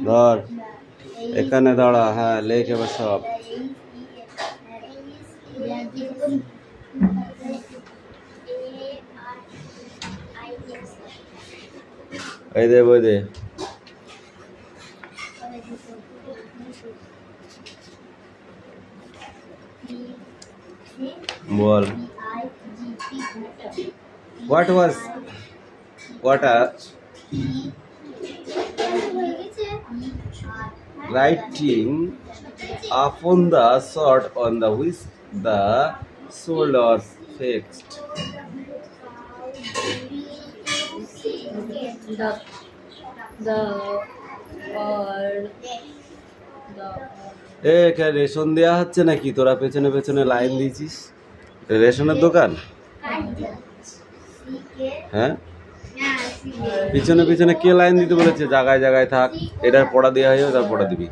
ধর এখানে দাঁড়া, হ্যাঁ লেখ এবার সব। এই দে বই দে, বল। What was writing upon the sword on the which the sword was fixed? Ration দেয়া হচ্ছে নাকি? তোরা পেছনে পেছনে লাইন দিয়েছিস, রেশনের দোকান? হ্যাঁ, পিছনে পিছনে কে লাইন দিতে বলেছে? জায়গায় জায়গায় থাক, এটার পড়া দেওয়া হয়ে যাবে, তার পড়া দিবি।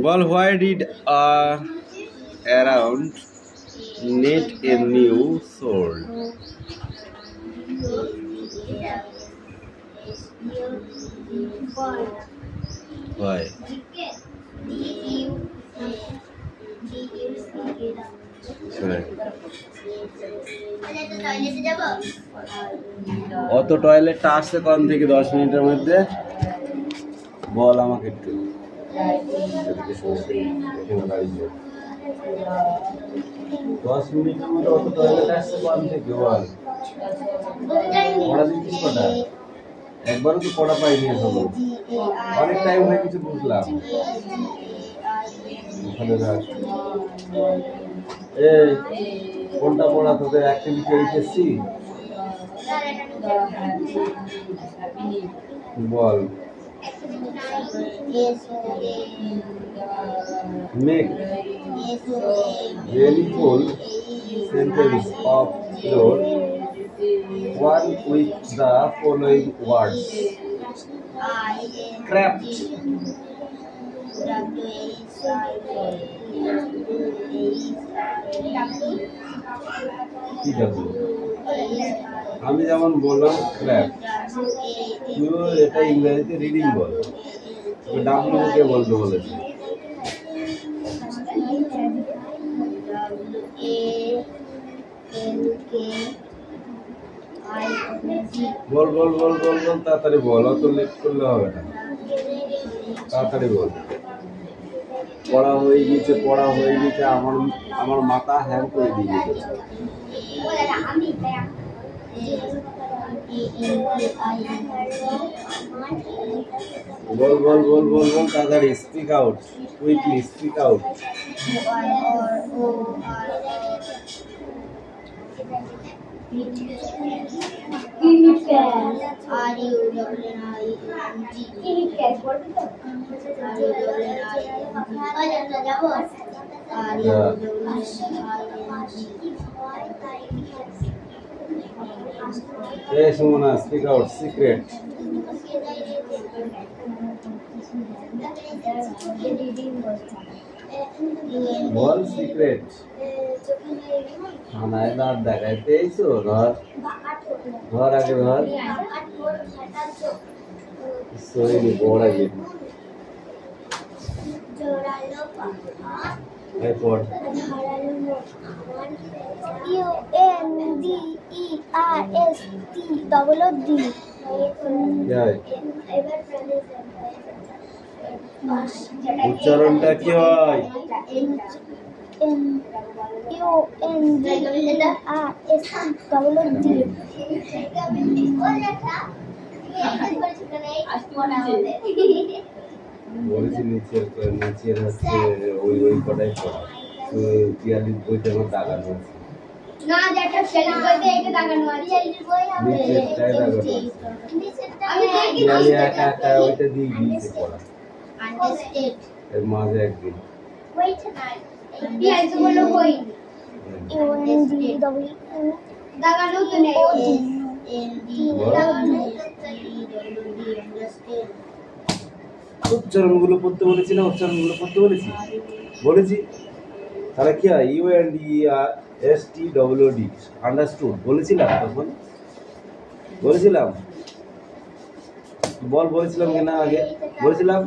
Well, why did around need a new sword? Why? অত টয়লেটটা আসছে কম থেকে 10 মিনিটের মধ্যে? বল আমাকে একটু। 10 মিনিটের মধ্যে অত টয়লেট আসছে কম থেকে? বল, পড়া দিচ্ছিস কটা? একবারও তো পড়া পাইনি এখনো, অনেক টাইম হয়ে কিছু বুঝলাম। এই কোনটা পড়া তোদের? Activity HSC ball. Make really full sentence of your one with the following words. Craft. আমি যেমন বললাম ক্র্যাফট, তুইও এটা ইংরেজিতে রিডিং বল। ডাব্লিউ কে বলতে বলেছে। বল বল বল বল বল, তাড়াতাড়ি বল, অত লেট করলে হবে না, তাড়াতাড়ি বল। পড়া হয়ে গেছে, পড়া হয়ে গেছে, আমার মাথা হ্যাং করে দিয়ে গেছে। বল বল বল বল বল, তাড়াতাড়ি, speak out, quickly speak out. Hey Sumana, speak out. Secret. বল সিক্রেট। থানায় দাঁত দেখাইতে এইছো? ধর ধর, আগে ধর, সরি বড় আগে পড়। UNDERST উচ্চারণটা কি হয়? বলেছি নিচের হচ্ছে ওই কটাই পড়া, পিয়ালির বইতে আমার দাগানো আছে। না যেটা ছেলে বইতে এটা দাগানো আছে, এই বই আমি নিচেরটাই দাগানো আছে। আমি দেখি পিয়ালি একা একা ওইটা দিয়ে দিয়েছে পড়া। এর মাঝে একদিন উচ্চারণগুলো পড়তে বলেছি না? উচ্চারণগুলো পড়তে বলেছি তাহলে কি হয়? UNDERSTWD আন্ডারস্টুড বলেছিলাম তখন? বলেছিলাম বলেছিলাম কিনা আগে? বলেছিলাম।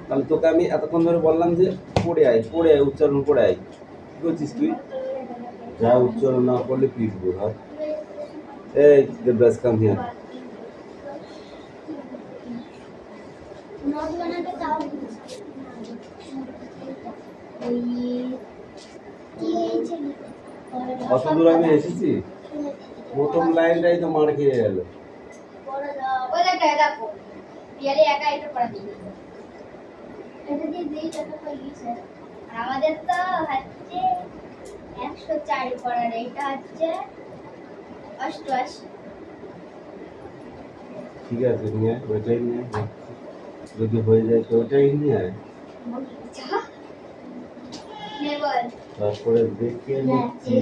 তাহলে তোকে আমি এতক্ষণ ধরে বললাম যে পড়ে আয় উচ্চারণ পড়ে আয়। কি করছিস তুই? যা উচ্চারণ না করলে পিটবো। ধর এই দেবরাজ কাম হিয়ার। কত দূর আমি এসেছি? প্রথম লাইনটাই তো মার খেয়ে গেল। আমাদের তো হচ্ছে 104 পড়ার, এটা হচ্ছে 88। ঠিক আছে নিয়ে ওইটাই নিয়ে, যদি হয়ে যায় তো ওইটাই নিয়ে আয়। তারপরে দেখে নিচ্ছি।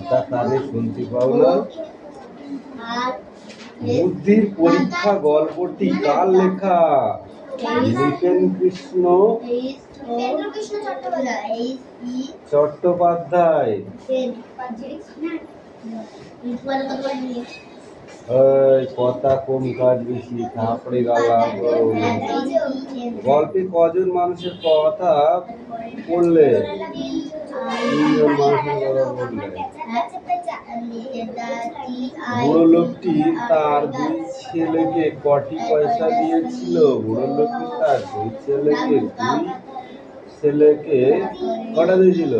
কথা কানে শুনতে পাও না? বুদ্ধির পরীক্ষা গল্পটি কার লেখা? লিখেন কৃষ্ণ চট্টোপাধ্যায়। কথা কম কাজ বেশি, থাপড়ে গালা। গল্পে কজন মানুষের কথা পড়লে? 3 জন মানুষের কথা বললে। বুড়ো লোকটি তার 2 ছেলেকে কটি পয়সা দিয়েছিল? বুড়ো লোকটি তার 2 ছেলেকে কটা দিয়েছিল?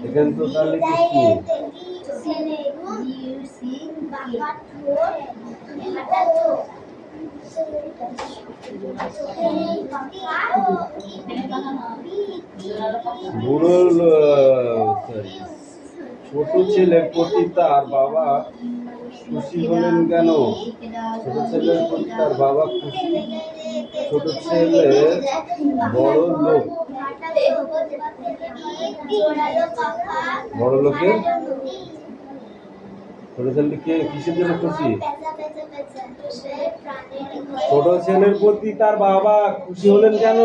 এখানে তো তাহলে কি? ছোট ছেলের প্রতি তার বাবা খুশি হলেন কেন? ছোট ছেলের প্রতি তার বাবা খুশি। ছোট ছেলে বড় লোক। বড় লোকের ছোট ছেলেকে কিসের জন্য খুশি? ছোট ছেলের প্রতি তার বাবা খুশি হলেন কেন?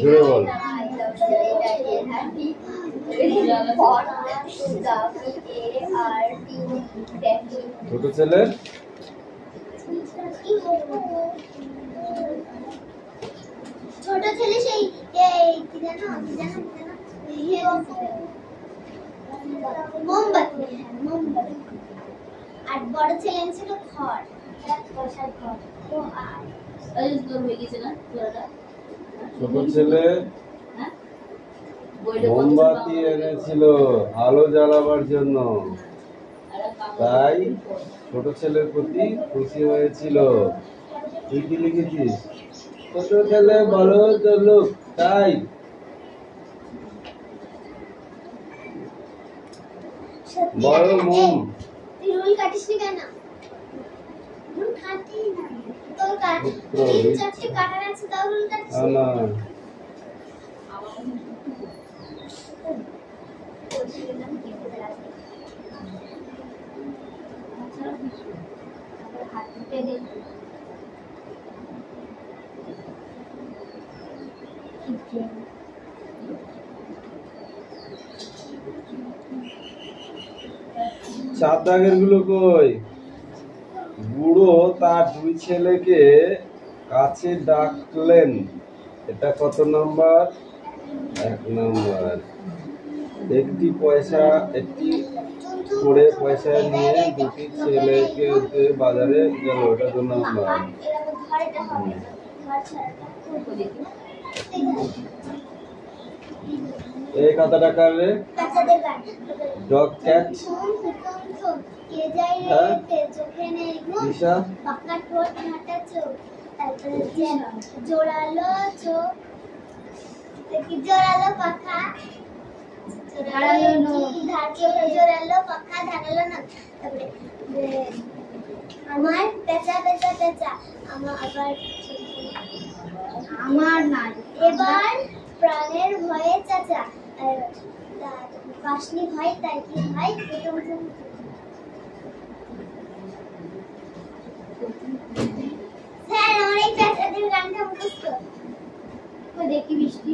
জোরে বল। ছোট ছেলের সেই কি জানো মোমবাতি। আর বড় ছেলে ছিল খড়। ছোট ছেলে মোমবাতি এনেছিল আলো জ্বালাবার জন্য, তাই ছোট ছেলের প্রতি খুশি হয়েছিল। তুই কি লিখেছিস? ছোট ছেলে বড় লোক, তাই বড় মোম। তুই রুল কাটিস নি কেন? রুল কাটি না তো কাটি। 3-4টি কাটার আছে, তাও রুল কাটিস না। চার দাগের গুলো কই? বুড়ো তার 2 ছেলেকে কাছে ডাকলেন। এটা কত নাম্বার? 1 নাম্বার। একটি করে পয়সা নিয়ে দুটি ছেলেকে বাজারে গেল, ওটার জন্য এই কত টাকা রে? ডগ ক্যাট জোড়ালো চোখ, জোড়ালো পাখা, জোড়ালো পাখা, ধারালো না। তারপরে আমার পেঁচা পেঁচা পেঁচা, আমার না, এবার প্রাণের ভয়ে চাচা, বাসনি হয় তাই কি হয়, স্যার আমার এই পেঁচাদের গানটা মুখস্থ। দেখি বৃষ্টি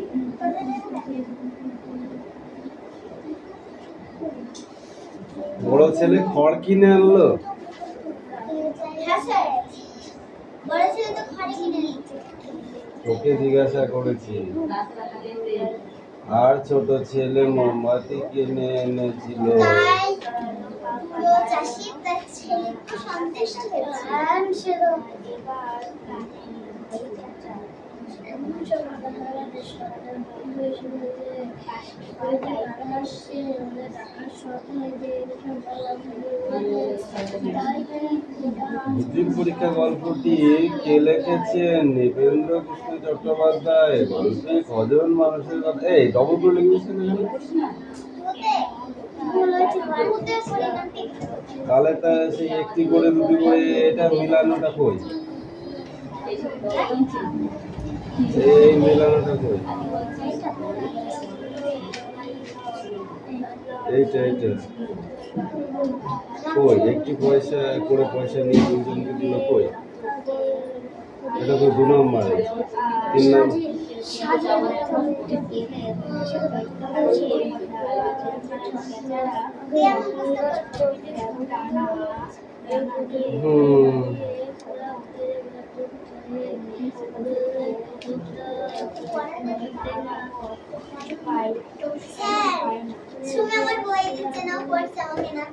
বড় ছেলে খড় কিনে আনলো। হ্যাঁ স্যার, বড় ছেলে তো খড় কিনে নিচ্ছে। ওকে জিজ্ঞাসা করেছি। আর ছোট ছেলে মোমবাতি কিনে এনেছিল। তাই পুরো চাষি তার ছেলে খুব সন্তুষ্ট হয়েছে। পরীক্ষা গল্পটি কে লিখেছেন? নৃপেন্দ্র কৃষ্ণ চট্টোপাধ্যায়। গল্পে কজন মানুষের কথা, এই ডবল করে লিখেছেন তাহলে তা সেই একটি করে দুটি করে এটা মিলানোটা কই? এই মিলানোটা কই? এইটা কই? একটি পয়সা করে পয়সা নিয়ে দুজনকে দিল কই? এটা তো 2 নম্বরে। 3 নম্বর তুমি আমার বই দিতে নাও, পড়ছে আমাকে না।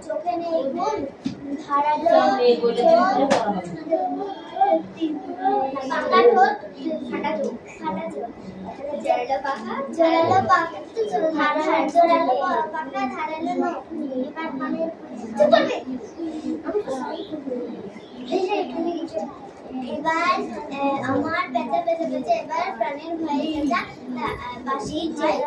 চোখে নেই ঘুম, ধারালো জোরালো পাখা, ধারালো নখ। এবার আমার পেঁচা পেঁচা পেঁচা, এবার প্রাণের ভয়ে পেঁচা, বাসি হয়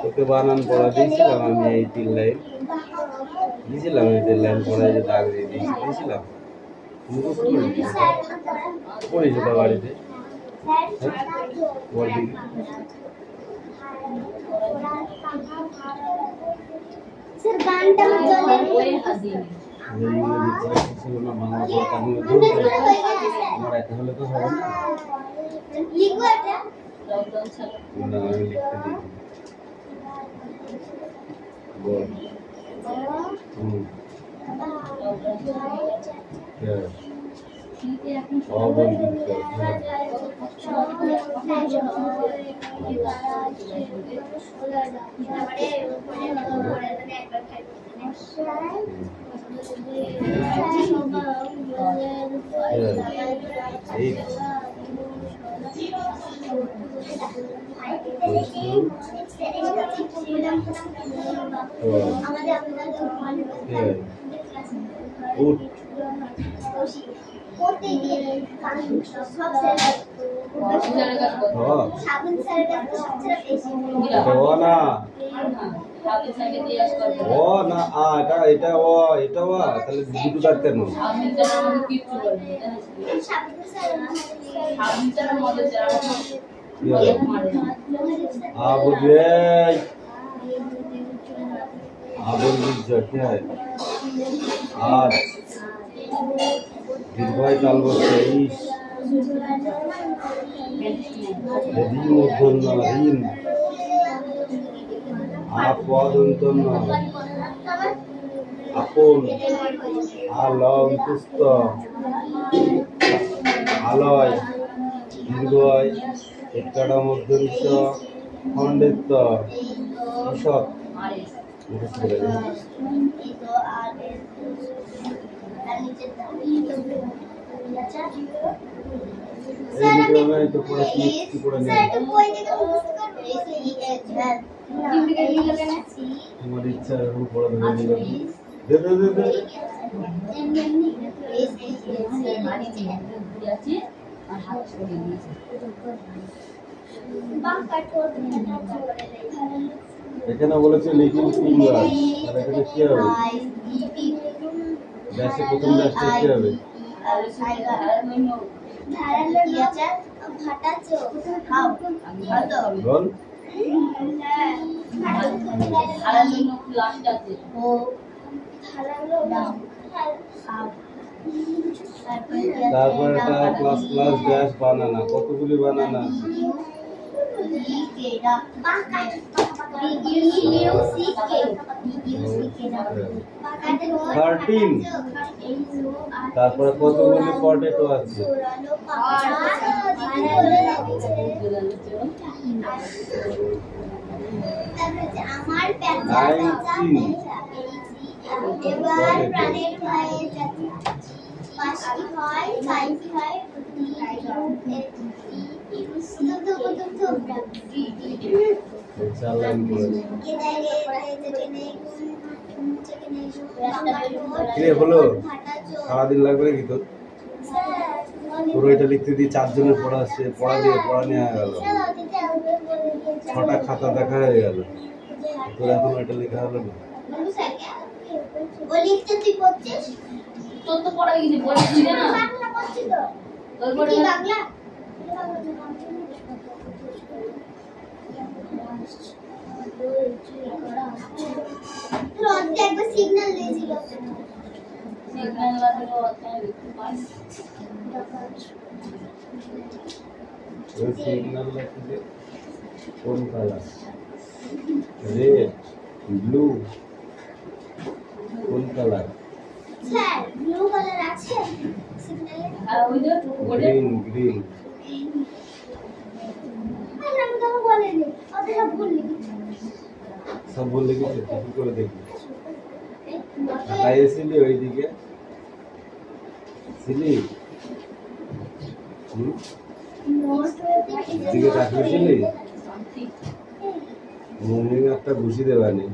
তোকে বানান পড়া দিয়েছিলাম আমি, এই 3 লাইন দিয়েছিলাম, এই 3 লাইন পড়াই যে দাগ দিয়ে দিয়েছিলাম। পড়েছি তো বাড়িতে। আমার এত হলে তো হবে না। না আমি লিখতে দিই। বল। আর দীর্ঘয় তালবস্য ইস ঋ মূর্ধন্য ঋণ আপদন্তন্য আপন আলঙ্কুস্ত আলয় দীর্ঘয় একটা মধ্যস্থ খণ্ডিত ঈষৎ তো পড়ে কি করে নেই তোমার ইচ্ছা এরকম পড়া ধরে নিলাম দে দে দে দে এখানে বলেছে লিটিল ফিঙ্গার আর এখানে কি হবে ড্যাশে প্রথম ড্যাশটা কি হবে বল তারপর এটা ক্লাস ক্লাস ড্যাশ বানানা কতগুলি বানানা থার্টিন তারপরে কতগুলি পটেটো আছে আমার এবার প্রাণের ভয়ে পাঁচটি হয় ছয়টি হয় হলো সারাদিন লাগবে নাকি তোর পুরো এটা লিখতে দিয়ে 4 জনের পড়া দিয়ে পড়া নেওয়া গেল 6টা খাতা দেখা হয়ে গেল তোর এখন এটা লেখা হলো না ও লিখতে তুই পড়ছিস তোর তো পড়া গেছে পড়ছিস না বাংলা পড়ছিস তো তোর পড়া কি বাংলা তোর অন্তে একবার সিগন্যাল দিয়েছিল সিগন্যাল লাগলো তাই লিখতে পাস ওই সিগন্যাল লিখতে কোন কালার রেড ব্লু কোন কালার স্যার ব্লু কালার আছে সিগন্যালে আর ওই যে ওটা গ্রিন আমি তো বলিনি ওটা সব ভুল লিখেছি সব বল লিখেছে কি করে দেখি আইএসএলি ওইদিকে সিলি দিকে তাকিয়েছিলি মনে একটা ঘুষি দেবানি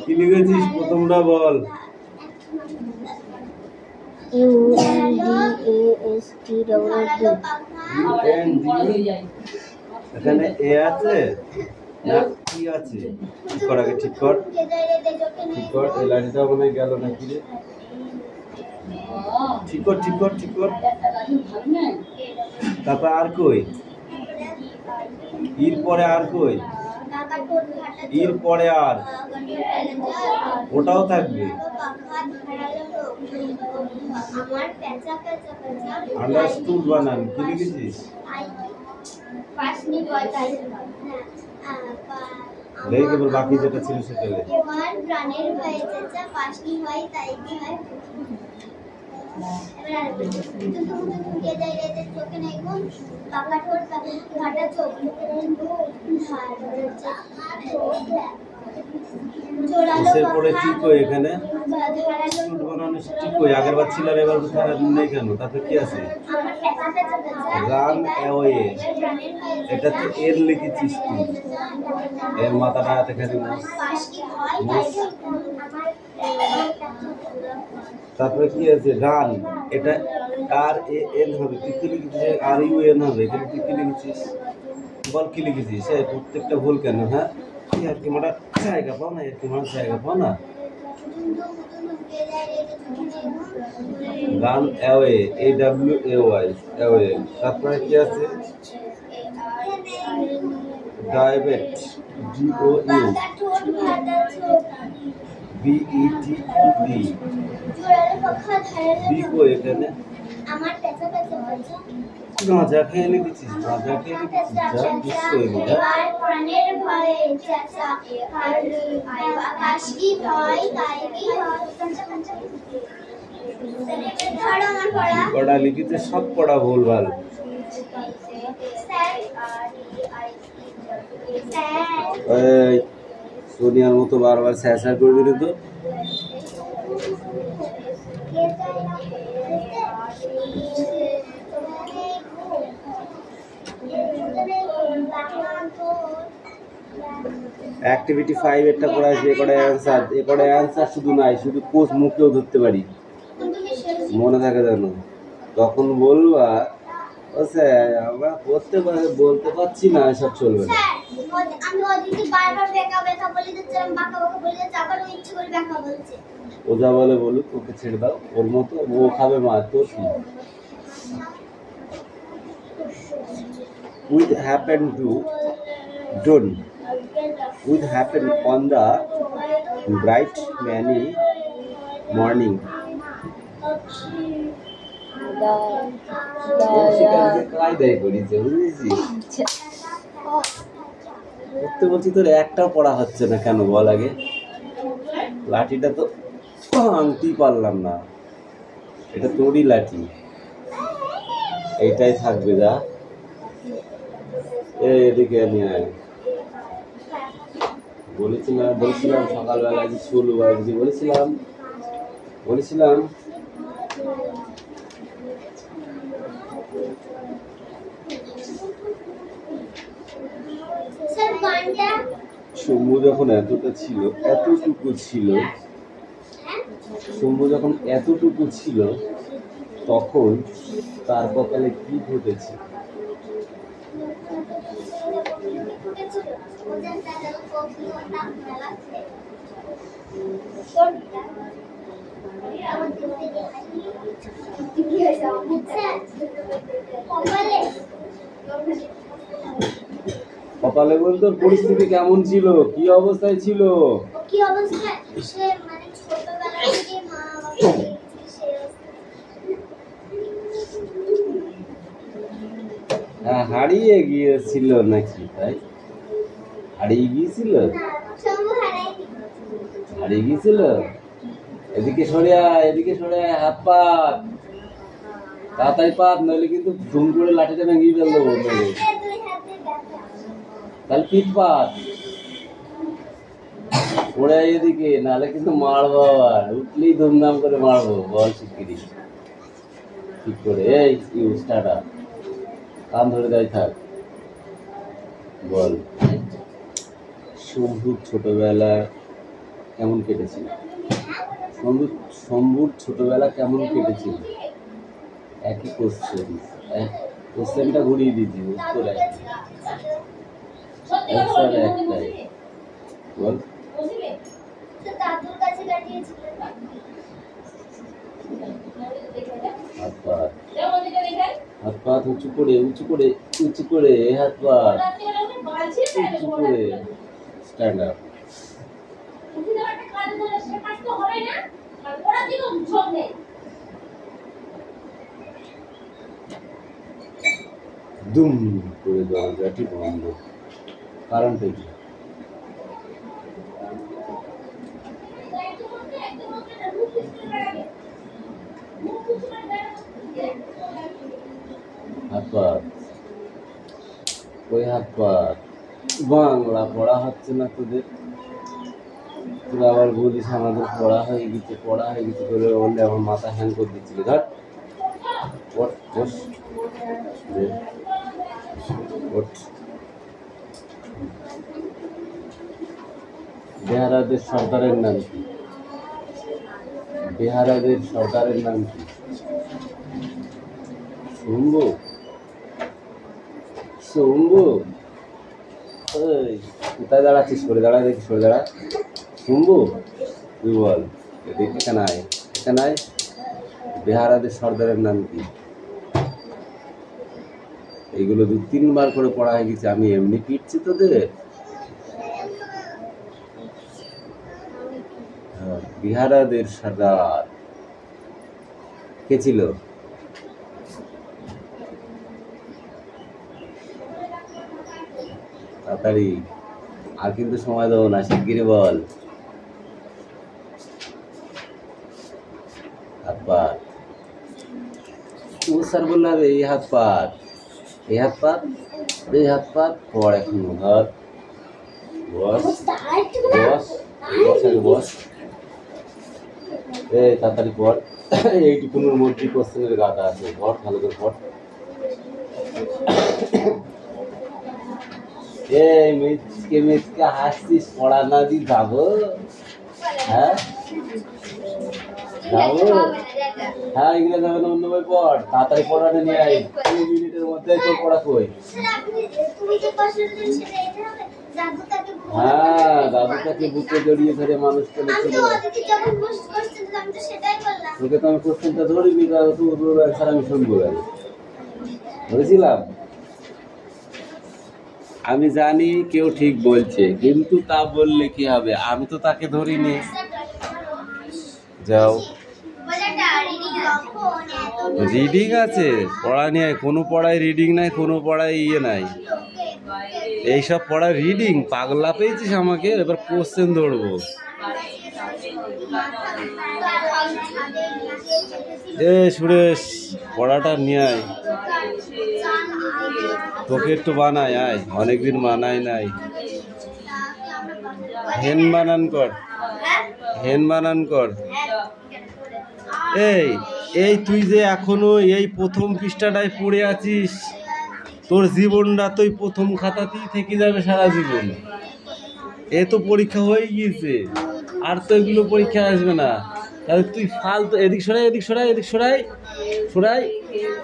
কি লিখেছিস প্রথমটা বল এখানে এ আছে না কি আছে ঠিক কর আগে ঠিক কর এই লাইনটা মনে গেল নাকি রে ঠিক কর তারপর আর কই এর পরে আর কই এর পরে আর ওটাও থাকবে আন্ডারস্টুড বানান কি লিখেছিস লেখ এবার বাকি যেটা ছিল সেটা লেখ এবার প্রাণের ভয়ে চাচা পাশনি হয় তাই কি হয় এবার আর কে যাই রে চোখে নাই কোন পাকা ঠোঁট ফাটা চোখ কিসের পরে ঠিক কই এখানে স্টুড বানানো ঠিক কই আগের বার ছিল আর এবার কোথায় নেই কেন তাতে কি আছে রান অ্যাওয়ে এটা তো এর লিখেছিস তুই এর মাথাটা এখানে তারপরে কি আছে রান এটা আর এ এন হবে তুই কি লিখেছিস আর ইউ এন হবে এখানে তুই কি লিখেছিস বল কি লিখেছিস এই প্রত্যেকটা ভুল কেন হ্যাঁ কি আর কি মানে জায়গা পাও না একটু মানে জায়গা পাও না রান অ্যাওয়ে AWAY অ্যাওয়ে তারপরে কি আছে ডায়াবেট DOU বাঁকা ঠোঁট ভাটা ছোট BETED জোড়ালো পাখা ধারালো বিপো এখানে আমার পেঁচা পেঁচা পেঁচা গাঁজা খেয়ে নিয়েছিস গাঁজা খেয়ে নিয়েছিস যা নিশ্চয়ই যা এবার প্রাণের ভয়ে চেঁচা আকাশ কি ভয় তাই কি হয় ধরো আমার পড়া পড়া লিখিতে সব পড়া ভুলভাল স্যার এই সোনিয়ার মতো বারবার স্যার করবি না তো অ্যাক্টিভিটি 5 এরটা করে আসবে এ করে অ্যান্সার শুধু নাই শুধু কোচ মুখেও ধরতে পারি মনে থাকে জানো তখন বলবা ও স্যার আমরা বলতে পারছি না এসব চলবে না আমি ওদিকে বারবার বেকা বেকা বলে যাচ্ছিলাম বাঁকা বাঁকা বলে যাচ্ছে আবার ও ইচ্ছে করে বেকা বলছে ও যা বলে বলুক ওকে ছেড়ে দাও ওর মতো ও খাবে মা তোর কি would happen to don't would happen on the bright many morning কায়দায় করিছে বুঝেছিস করতে বলছি তোর একটাও পড়া হচ্ছে না কেন বল আগে লাঠিটা তো আংটি পারলাম না এটা তোরই লাঠি এইটাই থাকবে যা এদিকে নিয়ে আয় বলেছিলাম সকালবেলা যে ষোলো বাজে বলেছিলাম স্যার গানটা শম্ভু যখন এতটুকু ছিল তখন তার কপালে কি ঘটেছে কপালে বলতো পরিস্থিতি কেমন ছিল কি অবস্থায় ছিল কি অবস্থা সে মানে ছোটবেলা থেকে মা বাবা হারিয়ে গিয়েছিল নাকি তাই হারিয়ে গিয়েছিল এদিকে সরে আয় হাত পাত তাড়াতাড়ি পাত নইলে কিন্তু ধুম করে লাঠিটা ভেঙে ফেলবো তাহলে পিঠ পাত পড়ে আয় এদিকে নাহলে কিন্তু মারবো আবার উঠলেই ধুমধাম করে মারবো বল শিগগিরি ঠিক করে এই স্টার্ট কান ধরে দাঁড়িয়ে থাক বল শম্ভুর ছোটবেলা কেমন কেটেছিল শম্ভুর ছোটবেলা কেমন কেটেছিল একই কোশ্চেনটা ঘুরিয়ে দিচ্ছি উত্তর একটাই বল হাত পাত উঁচু করে হাত পাত উঁচু করে স্ট্যান্ড আপ দুম করে দরজাটি বন্ধ কারণটা কি হাত পাত ওই হাত পাত বাংলা পড়া হচ্ছে না তোদের তুই আবার বলিস আমাদের পড়া হয়ে গেছে করে বললে আমার মাথা হ্যাং করে দিচ্ছিল ধর বেহারাদের সর্দারের নাম কি শম্ভু কোথায় দাঁড়াচ্ছিস সরে দাঁড়া শম্ভু তুই বল এখানে আয় বেহারাদের সর্দারের নাম কি এগুলো 2-3 বার করে পড়া হয়ে গেছে, আমি এমনি পিটছি তোদের। বিহারাদের সর্দার কে ছিল? তাড়াতাড়ি, আর কিন্তু সময় দেবো না, শিগগিরই বল। হাত পাত। স্যার বললে হবে এই হাত পাত, এই হাত পাত, এই হাত পাত। পড় এখন, ধর, বস বস বস আগে বস। এই তাড়াতাড়ি পড়, এইটুকুনের মধ্যে কোশ্চেনের গাদা আছে, পড় ভালো করে পড়। এই মেচকে মেচকে হাসছিস, পড়া না দি যাবো? হ্যাঁ যাবো? হ্যাঁ এগুলো যাবে না, অন্য বই পড়, তাড়াতাড়ি পড়াটা নিয়ে আয়। 2 মিনিটের মধ্যে তোর পড়া কই? হ্যাঁ দাদুটাকে বুকে জড়িয়ে ধরে মানুষ করেছিল। তোকে তো আমি কোশ্চেনটা ধরিনি, স্যার আমি শুনবো ধরেছিলাম। আমি জানি কেউ ঠিক বলছে, কিন্তু তা বললে কি হবে, আমি তো তাকে ধরিনি। যাও, রিডিং আছে, পড়া নিয়ে কোনো পড়ায় রিডিং নাই, কোনো পড়ায় ইয়ে নাই। এইসব পড়া রিডিং, পাগলা পেয়েছিস আমাকে। এবার কোশ্চেন ধরবো। এ সুরেশ, পড়াটা নিয়ে আয়, তোকে একটু বানাই আয়, অনেকদিন বানাই নাই। হেন বানান কর, হেন বানান কর। এই এই তুই যে এখনো এই প্রথম পৃষ্ঠাটায় পড়ে আছিস, তোর জীবনটা তো প্রথম খাতাতেই থেকে যাবে সারা জীবন। এ তো পরীক্ষা হয়ে গিয়েছে, আর তো এগুলো পরীক্ষা আসবে না। তাহলে তুই ফালতু, এদিক সরাই, এদিক সরাই, এদিক সরাই, সরাই।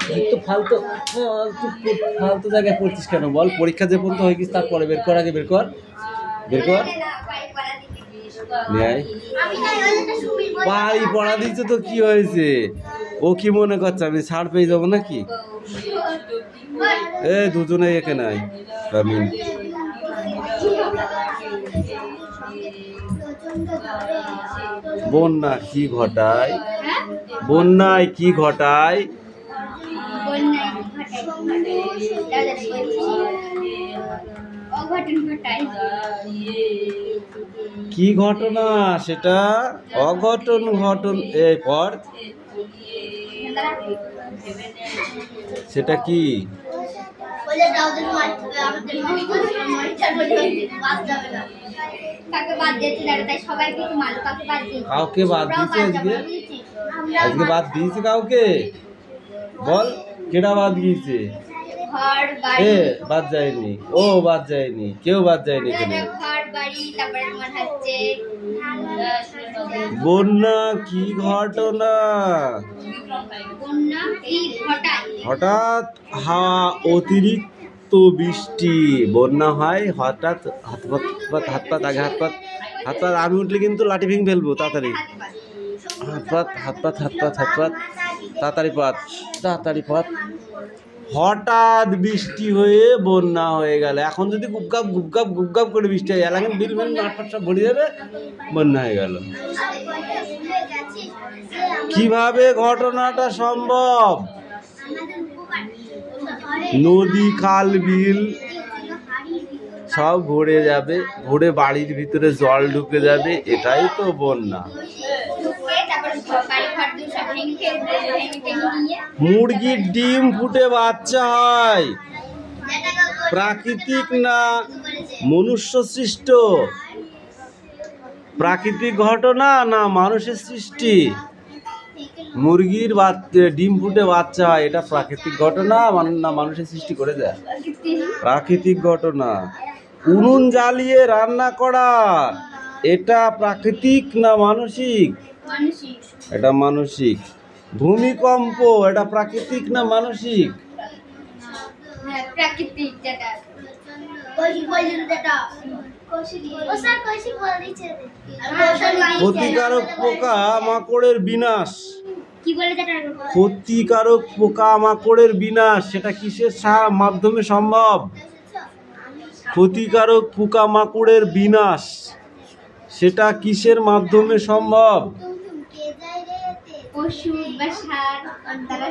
তুই তো ফালতু ফালতু জায়গায় পড়ছিস কেন বল? পরীক্ষা যে পর্যন্ত হয়ে গেছিস তারপরে বের কর, আগে বের কর, বের কর। পাই পড়া দিচ্ছে তো কি হয়েছে? ও কি মনে করছে আমি ছাড় পেয়ে যাবো নাকি? এ দুজনে একে নাই। বন্যা কি ঘটায়? বন্যায় কি ঘটায়? কি ঘটনা সেটা? অঘটন ঘটন। এই পর সেটা কি? কাউকে বাদ দিয়েছে আজকে? আজকে বাদ দিয়েছে কাউকে? বল কেডা বাদ দিয়েছে? এ বাদ যায়নি, ও বাদ যায়নি, কেউ বাদ যায়নি এখানে। বন্যা কি ঘটনা? হঠাৎ অতিরিক্ত বৃষ্টি, বন্যা হয় হঠাৎ। হাত পাত, হাত পাত, আগে হাত পাত, হাত পাত। আমি উঠলে কিন্তু লাঠি ভেঙে ফেলবো। তাড়াতাড়ি হাত পাত, হাত পাত, হাত পাত, হাত পাত, তাড়াতাড়ি পাত, তাড়াতাড়ি পাত। হঠাৎ বৃষ্টি হয়ে বন্যা হয়ে গেল। এখন যদি গুপগাপ গুপগাপ গুপগাপ করে বৃষ্টি হয়, এলাকায় বিল বিল মাঠপাট সব ভরে যাবে, বন্যা হয়ে গেল। কিভাবে ঘটনাটা সম্ভব? নদী খাল বিল সব ভরে যাবে, ভরে বাড়ির ভিতরে জল ঢুকে যাবে, এটাই তো বন্যা। মুরগির ডিম ফুটে বাচ্চা হয়, প্রাকৃতিক না মনুষ্য সৃষ্ট? প্রাকৃতিক ঘটনা না মানুষের সৃষ্টি? মুরগির ডিম ফুটে বাচ্চা হয়, এটা প্রাকৃতিক ঘটনা না মানুষের সৃষ্টি করে যায়? প্রাকৃতিক ঘটনা। উনুন জ্বালিয়ে রান্না করা, এটা প্রাকৃতিক না মানসিক? এটা মানসিক। ভূমিকম্প, এটা প্রাকৃতিক না মানসিক? ক্ষতিকারক পোকা মাকড়ের বিনাশ, কি বলে যেটা ক্ষতিকারক পোকামাকড়ের বিনাশ সেটা কিসের মাধ্যমে সম্ভব? ক্ষতিকারক পোকামাকড়ের বিনাশ সেটা কিসের মাধ্যমে সম্ভব? ওষুধ বা সার দ্বারা